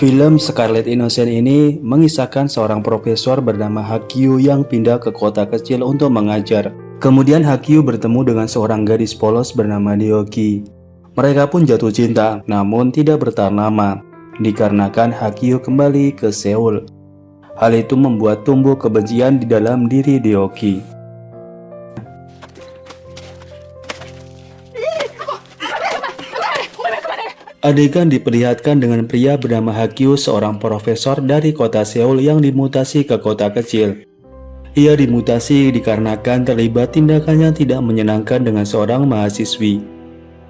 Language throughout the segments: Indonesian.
Film Scarlet Innocent ini mengisahkan seorang profesor bernama Hakyu yang pindah ke kota kecil untuk mengajar. Kemudian Hakyu bertemu dengan seorang gadis polos bernama Ryoki. Mereka pun jatuh cinta, namun tidak bertahan lama, dikarenakan Hakyu kembali ke Seoul. Hal itu membuat tumbuh kebencian di dalam diri Ryoki. Adegan diperlihatkan dengan pria bernama Hakyu, seorang profesor dari kota Seoul yang dimutasi ke kota kecil. Ia dimutasi dikarenakan terlibat tindakan yang tidak menyenangkan dengan seorang mahasiswi.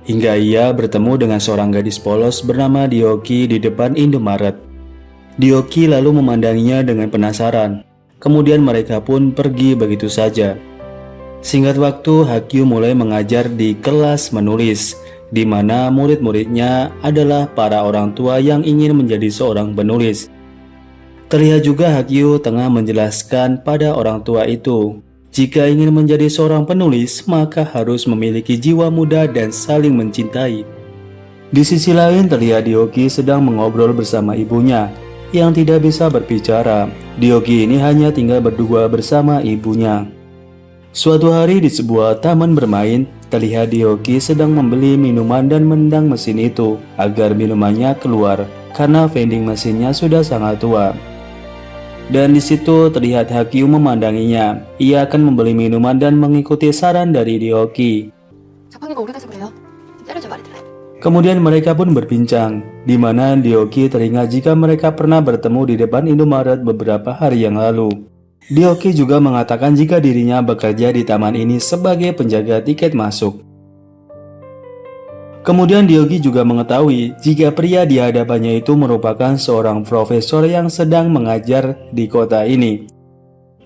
Hingga ia bertemu dengan seorang gadis polos bernama Ryoki di depan Indomaret. Ryoki lalu memandanginya dengan penasaran. Kemudian mereka pun pergi begitu saja. Singkat waktu, Hakyu mulai mengajar di kelas menulis, di mana murid-muridnya adalah para orang tua yang ingin menjadi seorang penulis. Terlihat juga Hakyu tengah menjelaskan pada orang tua itu, jika ingin menjadi seorang penulis, maka harus memiliki jiwa muda dan saling mencintai. Di sisi lain, terlihat Ryoki sedang mengobrol bersama ibunya, yang tidak bisa berbicara. Ryoki ini hanya tinggal berdua bersama ibunya. Suatu hari di sebuah taman bermain, terlihat Ryoki sedang membeli minuman dan menendang mesin itu agar minumannya keluar karena vending mesinnya sudah sangat tua. Dan di situ terlihat Hakyu memandanginya. Ia akan membeli minuman dan mengikuti saran dari Ryoki. Kemudian mereka pun berbincang, di mana Ryoki teringat jika mereka pernah bertemu di depan Indomaret beberapa hari yang lalu. Ryoki juga mengatakan jika dirinya bekerja di taman ini sebagai penjaga tiket masuk. Kemudian Ryoki juga mengetahui jika pria di hadapannya itu merupakan seorang profesor yang sedang mengajar di kota ini.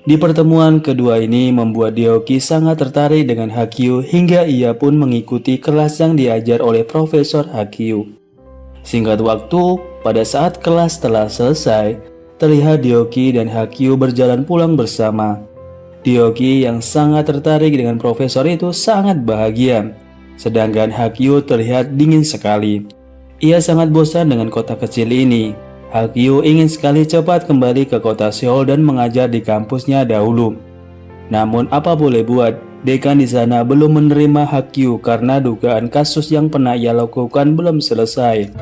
Di pertemuan kedua ini membuat Ryoki sangat tertarik dengan Hakyu hingga ia pun mengikuti kelas yang diajar oleh Profesor Hakyu. Singkat waktu, pada saat kelas telah selesai, terlihat Ryoki dan Hakyu berjalan pulang bersama. Ryoki yang sangat tertarik dengan profesor itu sangat bahagia. Sedangkan Hakyu terlihat dingin sekali. Ia sangat bosan dengan kota kecil ini. Hakyu ingin sekali cepat kembali ke kota Seoul dan mengajar di kampusnya dahulu. Namun apa boleh buat, dekan di sana belum menerima Hakyu karena dugaan kasus yang pernah ia lakukan belum selesai.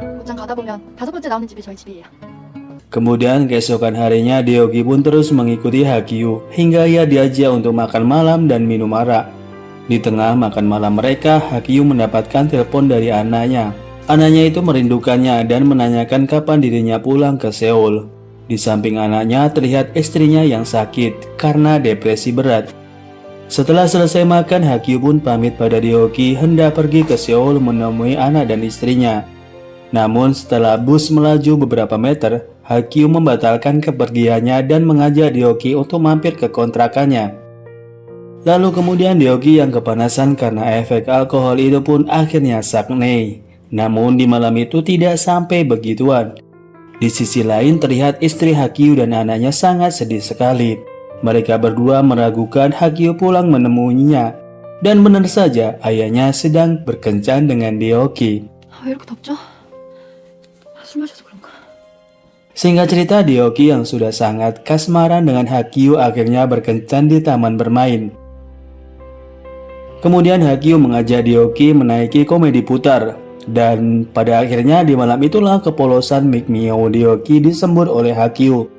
Kemudian keesokan harinya Ryoki pun terus mengikuti Hakyu hingga ia diajak untuk makan malam dan minum arak. Di tengah makan malam mereka, Hakyu mendapatkan telepon dari anaknya. Anaknya itu merindukannya dan menanyakan kapan dirinya pulang ke Seoul. Di samping anaknya terlihat istrinya yang sakit karena depresi berat. Setelah selesai makan, Hakyu pun pamit pada Ryoki hendak pergi ke Seoul menemui anak dan istrinya. Namun setelah bus melaju beberapa meter, Hakyu membatalkan kepergiannya dan mengajak Ryoki untuk mampir ke kontrakannya. Lalu kemudian Ryoki yang kepanasan karena efek alkohol itu pun akhirnya saknei. Namun di malam itu tidak sampai begituan. Di sisi lain terlihat istri Hakyu dan anaknya sangat sedih sekali. Mereka berdua meragukan Hakyu pulang menemuinya. Dan benar saja ayahnya sedang berkencan dengan Ryoki. Singkat cerita, Ryoki yang sudah sangat kasmaran dengan Hakyu akhirnya berkencan di taman bermain. Kemudian Hakyu mengajak Ryoki menaiki komedi putar. Dan pada akhirnya di malam itulah kepolosan Mikmyo Ryoki disembur oleh Hakyu.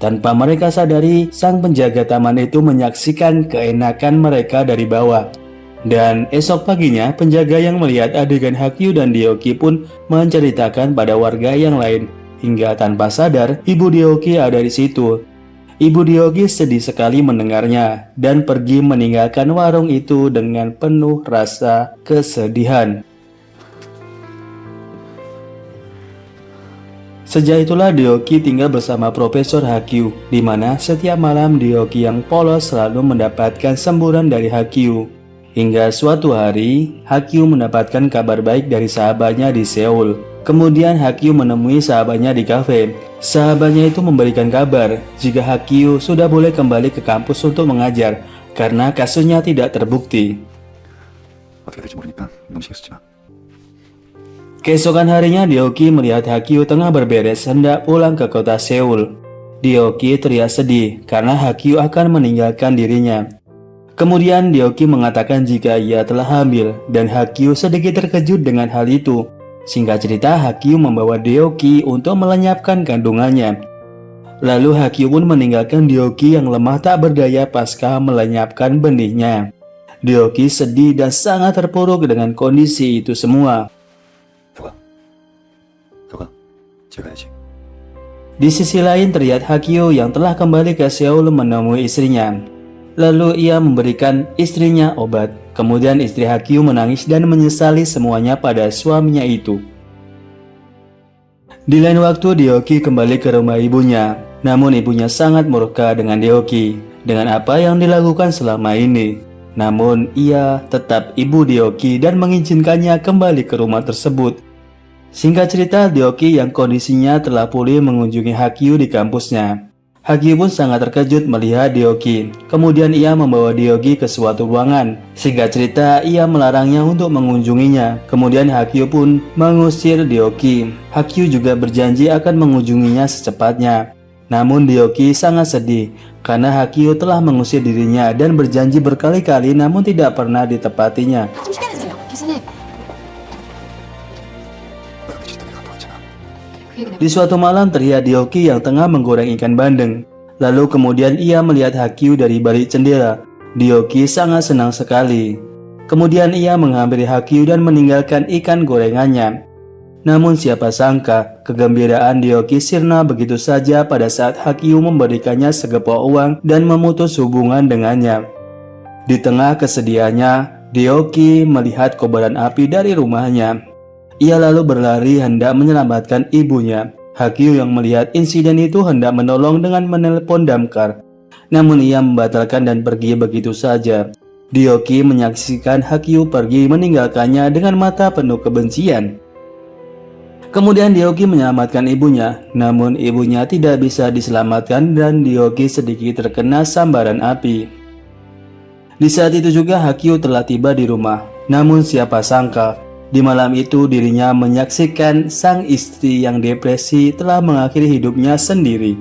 Tanpa mereka sadari, sang penjaga taman itu menyaksikan keenakan mereka dari bawah. Dan esok paginya, penjaga yang melihat adegan Hakyu dan Ryoki pun menceritakan pada warga yang lain. Hingga tanpa sadar, ibu Ryoki ada di situ. Ibu Ryoki sedih sekali mendengarnya dan pergi meninggalkan warung itu dengan penuh rasa kesedihan. Sejak itulah Ryoki tinggal bersama Profesor Hakyu, di mana setiap malam Ryoki yang polos selalu mendapatkan semburan dari Hakyu. Hingga suatu hari, Hakyu mendapatkan kabar baik dari sahabatnya di Seoul. Kemudian Hakyu menemui sahabatnya di kafe. Sahabatnya itu memberikan kabar jika Hakyu sudah boleh kembali ke kampus untuk mengajar karena kasusnya tidak terbukti. Keesokan harinya Deoki melihat Hakyu tengah berberes hendak pulang ke kota Seoul. Deoki teriak sedih karena Hakyu akan meninggalkan dirinya. Kemudian Deoki mengatakan jika ia telah hamil dan Hakyu sedikit terkejut dengan hal itu. Singkat cerita, Hakyu membawa Deoki untuk melenyapkan kandungannya. Lalu Hakyu pun meninggalkan Deoki yang lemah tak berdaya pasca melenyapkan benihnya. Deoki sedih dan sangat terpuruk dengan kondisi itu semua. Di sisi lain terlihat Hakyu yang telah kembali ke Seoul menemui istrinya. Lalu ia memberikan istrinya obat. Kemudian istri Hakyu menangis dan menyesali semuanya pada suaminya itu. Di lain waktu Deoki kembali ke rumah ibunya. Namun ibunya sangat murka dengan Deoki dengan apa yang dilakukan selama ini. Namun ia tetap ibu Deoki dan mengizinkannya kembali ke rumah tersebut. Singkat cerita, Deoki yang kondisinya telah pulih mengunjungi Hakyu di kampusnya. Hakyu pun sangat terkejut melihat Deoki. Kemudian ia membawa Deoki ke suatu ruangan. Singkat cerita, ia melarangnya untuk mengunjunginya. Kemudian Hakyu pun mengusir Deoki. Hakyu juga berjanji akan mengunjunginya secepatnya. Namun Deoki sangat sedih karena Hakyu telah mengusir dirinya dan berjanji berkali-kali namun tidak pernah ditepatinya. Di suatu malam terlihat Deoki yang tengah menggoreng ikan bandeng. Lalu kemudian ia melihat Hakyu dari balik jendela. Deoki sangat senang sekali. Kemudian ia menghampiri Hakyu dan meninggalkan ikan gorengannya. Namun siapa sangka kegembiraan Deoki sirna begitu saja pada saat Hakyu memberikannya segepok uang dan memutus hubungan dengannya. Di tengah kesedihannya, Deoki melihat kobaran api dari rumahnya. Ia lalu berlari hendak menyelamatkan ibunya. Hakyu yang melihat insiden itu hendak menolong dengan menelpon damkar. Namun ia membatalkan dan pergi begitu saja. Deoki menyaksikan Hakyu pergi meninggalkannya dengan mata penuh kebencian. Kemudian Deoki menyelamatkan ibunya. Namun ibunya tidak bisa diselamatkan dan Deoki sedikit terkena sambaran api. Di saat itu juga Hakyu telah tiba di rumah. Namun siapa sangka di malam itu dirinya menyaksikan sang istri yang depresi telah mengakhiri hidupnya sendiri.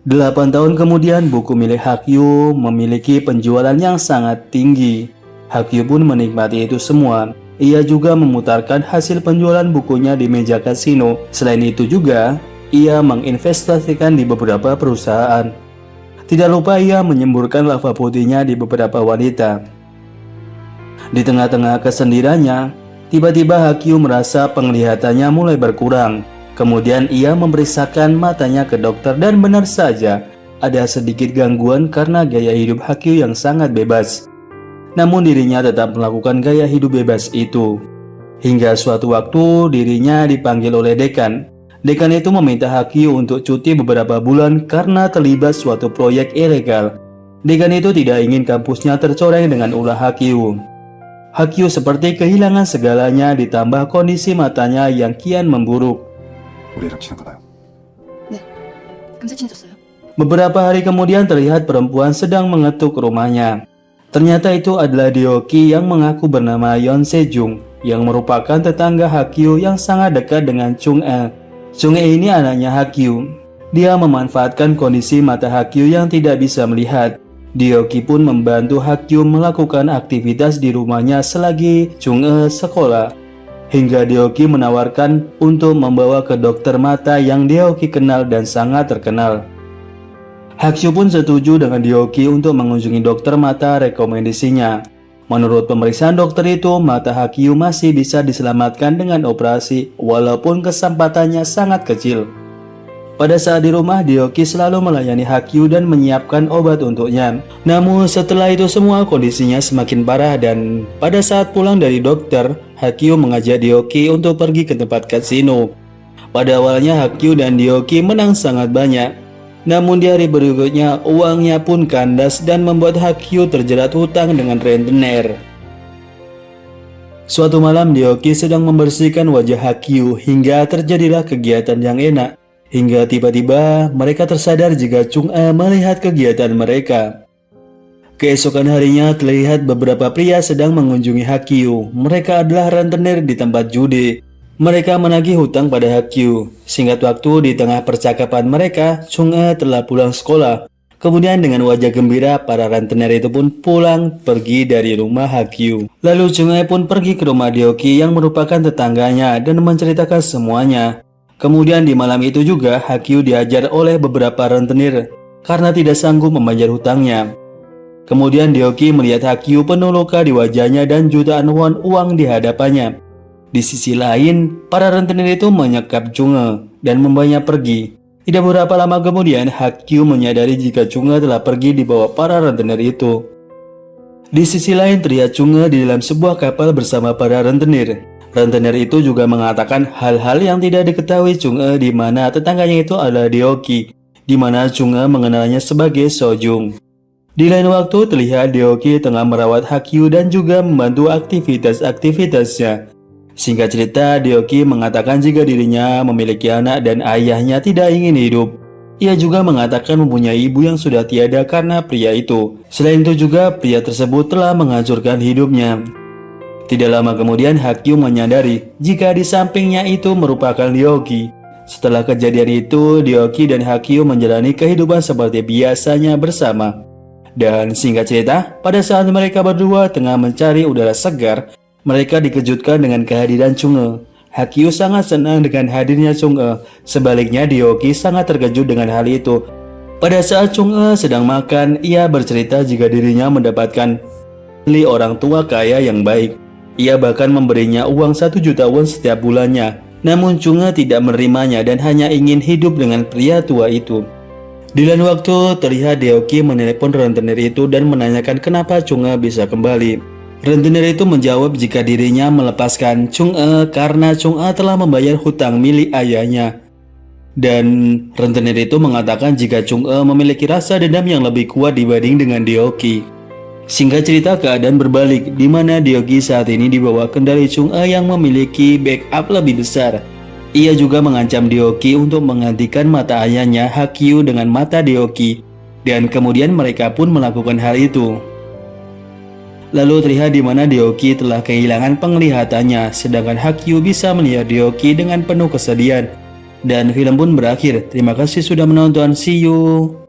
Delapan tahun kemudian buku milik Hakyu memiliki penjualan yang sangat tinggi. Hakyu pun menikmati itu semua. Ia juga memutarkan hasil penjualan bukunya di meja kasino. Selain itu juga, ia menginvestasikan di beberapa perusahaan. Tidak lupa ia menyemburkan lava putihnya di beberapa wanita. Di tengah-tengah kesendiriannya, tiba-tiba Hakyu merasa penglihatannya mulai berkurang. Kemudian ia memeriksakan matanya ke dokter dan benar saja ada sedikit gangguan karena gaya hidup Hakyu yang sangat bebas. Namun dirinya tetap melakukan gaya hidup bebas itu. Hingga suatu waktu dirinya dipanggil oleh dekan. Dekan itu meminta Hakyu untuk cuti beberapa bulan karena terlibat suatu proyek ilegal. Dekan itu tidak ingin kampusnya tercoreng dengan ulah Hakyu. Hakyu seperti kehilangan segalanya ditambah kondisi matanya yang kian memburuk. Beberapa hari kemudian terlihat perempuan sedang mengetuk rumahnya. Ternyata itu adalah Deoki yang mengaku bernama Yeon Sejung yang merupakan tetangga Hakyu yang sangat dekat dengan Chung-e. Chung-e ini anaknya Hakyu. Dia memanfaatkan kondisi mata Hakyu yang tidak bisa melihat. Deoki pun membantu Hakyu melakukan aktivitas di rumahnya selagi Chung-e sekolah. Hingga Deoki menawarkan untuk membawa ke dokter mata yang Deoki kenal dan sangat terkenal. Hakyu pun setuju dengan Deoki untuk mengunjungi dokter mata rekomendasinya. Menurut pemeriksaan dokter itu, mata Hakyu masih bisa diselamatkan dengan operasi walaupun kesempatannya sangat kecil. Pada saat di rumah, Deoki selalu melayani Hakyu dan menyiapkan obat untuknya. Namun setelah itu semua kondisinya semakin parah dan pada saat pulang dari dokter, Hakyu mengajak Deoki untuk pergi ke tempat kasino. Pada awalnya Hakyu dan Deoki menang sangat banyak. Namun di hari berikutnya uangnya pun kandas dan membuat Hakyu terjerat hutang dengan rentenir. Suatu malam Deoki sedang membersihkan wajah Hakyu hingga terjadilah kegiatan yang enak. Hingga tiba-tiba mereka tersadar jika Chung-e melihat kegiatan mereka. Keesokan harinya terlihat beberapa pria sedang mengunjungi Hagyu. Mereka adalah rentenir di tempat judi. Mereka menagih hutang pada Hagyu. Singkat waktu, di tengah percakapan mereka, Chung-e telah pulang sekolah. Kemudian dengan wajah gembira, para rentenir itu pun pulang pergi dari rumah Hagyu. Lalu Chung-e pun pergi ke rumah Deoki yang merupakan tetangganya dan menceritakan semuanya. Kemudian di malam itu juga, Hagyu diajar oleh beberapa rentenir karena tidak sanggup membayar hutangnya. Kemudian Deoki melihat Hagyu penuh luka di wajahnya dan jutaan won uang di hadapannya. Di sisi lain, para rentenir itu menyekap Chung-e dan membawanya pergi. Tidak beberapa lama kemudian, Hagyu menyadari jika Chung-e telah pergi di bawah para rentenir itu. Di sisi lain, terlihat Chung-e di dalam sebuah kapal bersama para rentenir. Rentenir itu juga mengatakan hal-hal yang tidak diketahui Chung-e, di mana tetangganya itu adalah Deoki, di mana Chung-e mengenalnya sebagai Sojung. Di lain waktu, terlihat Deoki tengah merawat Hagyu dan juga membantu aktivitas-aktivitasnya. Singkat cerita, Deoki mengatakan jika dirinya memiliki anak dan ayahnya tidak ingin hidup. Ia juga mengatakan mempunyai ibu yang sudah tiada karena pria itu. Selain itu juga, pria tersebut telah menghancurkan hidupnya. Tidak lama kemudian, Hagyu menyadari jika di sampingnya itu merupakan Deoki. Setelah kejadian itu, Deoki dan Hagyu menjalani kehidupan seperti biasanya bersama. Dan singkat cerita, pada saat mereka berdua tengah mencari udara segar, mereka dikejutkan dengan kehadiran Chung-e. Hagyu sangat senang dengan hadirnya Chung-e. Sebaliknya, Deoki sangat terkejut dengan hal itu. Pada saat Chung-e sedang makan, ia bercerita jika dirinya mendapatkan orang tua kaya yang baik. Ia bahkan memberinya uang 1 juta won setiap bulannya. Namun Chung-e tidak menerimanya dan hanya ingin hidup dengan pria tua itu. Di lain waktu, terlihat Deoki menelepon rentenir itu dan menanyakan kenapa Chung-e bisa kembali. Rentenir itu menjawab jika dirinya melepaskan Chung-e karena Chung-e telah membayar hutang milik ayahnya. Dan rentenir itu mengatakan jika Chung-e memiliki rasa dendam yang lebih kuat dibanding dengan Deoki. Singkat cerita, keadaan berbalik, di mana Deoki saat ini dibawa kendali Chung-e yang memiliki backup lebih besar. Ia juga mengancam Deoki untuk menggantikan mata ayahnya Hagyu dengan mata Deoki, dan kemudian mereka pun melakukan hal itu. Lalu terlihat di mana Deoki telah kehilangan penglihatannya, sedangkan Hagyu bisa melihat Deoki dengan penuh kesedihan. Dan film pun berakhir. Terima kasih sudah menonton. See you.